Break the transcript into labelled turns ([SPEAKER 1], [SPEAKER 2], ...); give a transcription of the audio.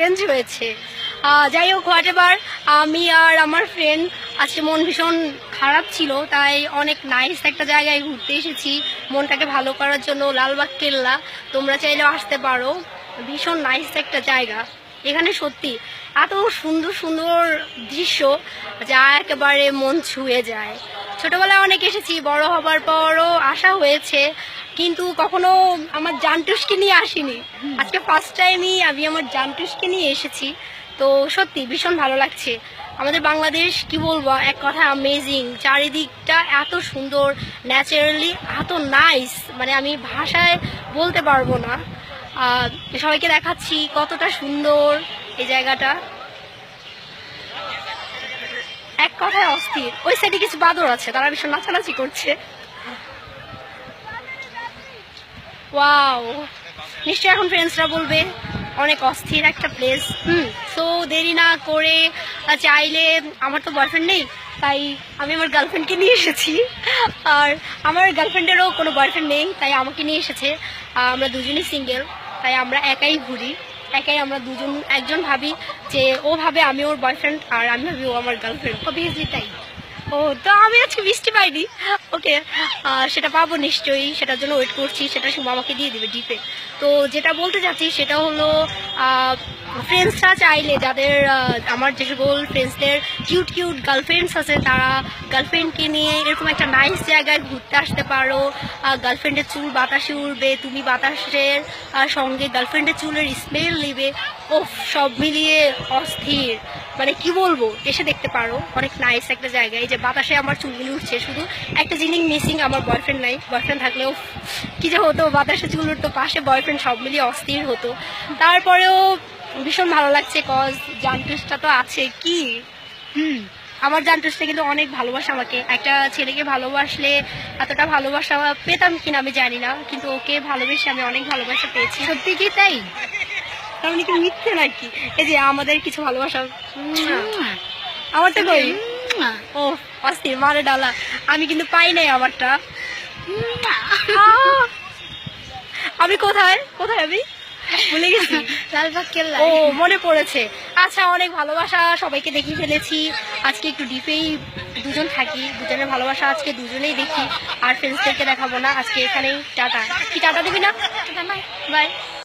[SPEAKER 1] Change হয়েছে। যাই হোক, হোয়াট এভার, আমি আর আমার ফ্রেন্ড আজকে মন ভীষণ খারাপ ছিল, তাই অনেক নাইস একটা জায়গায় ঘুরতে এসেছি মনটাকে ভালো করার জন্য। লালবাগ কেল্লা, তোমরা চাইলেও আসতে পারো, ভীষণ নাইস একটা জায়গা। এখানে সত্যি এত সুন্দর সুন্দর দৃশ্য যা একেবারে মন ছুঁয়ে যায়। ছোটবেলায় অনেক এসেছি, বড় হবার পরও আসা হয়েছে, কিন্তু কখনো আমার জানটুসকে নিয়ে আসিনি। আজকে ফার্স্ট টাইমই আমি আমার জানটুসকে নিয়ে এসেছি, তো সত্যি ভীষণ ভালো লাগছে। আমাদের বাংলাদেশ কি বলবো, এক কথা অ্যামেজিং। চারিদিকটা এত সুন্দর, ন্যাচারালি এত নাইস, মানে আমি ভাষায় বলতে পারবো না। সবাইকে দেখাচ্ছি কতটা সুন্দর এই জায়গাটা, এক কথায় অস্থির। ওই সাইডে কিছু বাদর আছে, তারা ভীষণ নাচানাচি করছে। ওয়াও, নিশ্চয়ই এখন ফ্রেন্ডসরা বলবে অনেক অস্থির একটা প্লেস। সো দেরি না করে, চাইলে, আমার তো বয়ফ্রেন্ড নেই, তাই আমি আমার গার্লফ্রেন্ডকে নিয়ে এসেছি। আর আমার গার্লফ্রেন্ডেরও কোনো বয়ফ্রেন্ড নেই, তাই আমাকে নিয়ে এসেছে। আমরা দুজনই সিঙ্গেল, তাই আমরা একাই ঘুরি, একাই আমরা দুজন। একজন ভাবি যে ও ভাবে আমি ওর বয়ফ্রেন্ড, আর আমি ভাবি ও আমার গার্লফ্রেন্ড। অবভিয়াসলি তাই। ও তো আমি আজকে মিষ্টি পাইনি, ওকে, সেটা পাবো নিশ্চয়ই, সেটার জন্য ওয়েট করছি, সেটা সময় আমাকে দিয়ে দিবে ডিপে। তো যেটা বলতে চাচ্ছি সেটা হলো, ফ্রেন্ডসরা চাইলে, যাদের আমার যে সকল ফ্রেন্ডসদের কিউট কিউট গার্লফ্রেন্ডস আছে, তারা গার্লফ্রেন্ডকে নিয়ে এরকম একটা নাইস জায়গায় ঘুরতে আসতে পারো। গার্লফ্রেন্ডের চুল বাতাসে উড়বে, তুমি বাতাসের সঙ্গে গার্লফ্রেন্ডের চুলের স্মেল নেবে। ও সব মিলিয়ে অস্থির, মানে কি বলবো, এসে দেখতে পারো, অনেক নাইস একটা জায়গায়। যে বাতাসে আমার চুলগুলি উঠছে, শুধু একটা জিনিস মিসিং, আমার বয়ফ্রেন্ড নাই। বয়ফ্রেন্ড থাকলেও কি যে হতো, বাতাসে চুল উঠতো, পাশে বয়ফ্রেন্ড, সব মিলিয়ে অস্থির হতো। তারপরেও ভীষণ ভালো লাগছে, কজ জানটুসটা তো আছে কি। আমার জানটুসটা কিন্তু অনেক ভালোবাসে আমাকে। একটা ছেলেকে ভালোবাসলে এতটা ভালোবাসা পেতাম কিনা আমি জানি না, কিন্তু ওকে ভালোবেসে আমি অনেক ভালোবাসা পেয়েছি। সত্যি কি তাই? কারণ কি মিথ্যে নাকি? এই যে আমাদের কিছু ভালোবাসা, আমারটা কই? ও অস্থির, মারে ডালা, আমি কিন্তু পাই নাই আমারটা। আমি কোথায় কোথায় আমি ভুলে গেছি। লালবাগ কেল্লা, ও মনে পড়েছে। আচ্ছা, অনেক ভালোবাসা সবাইকে দেখিয়ে ফেলেছি। আজকে একটু ডিপেই দুজন থাকি, দুজনের ভালোবাসা আজকে দুজনেই দেখি, আর ফ্রেন্ডসদেরকে দেখাবো না আজকে। এখানেই টাটা। কি টাটা দিবি না? বাই।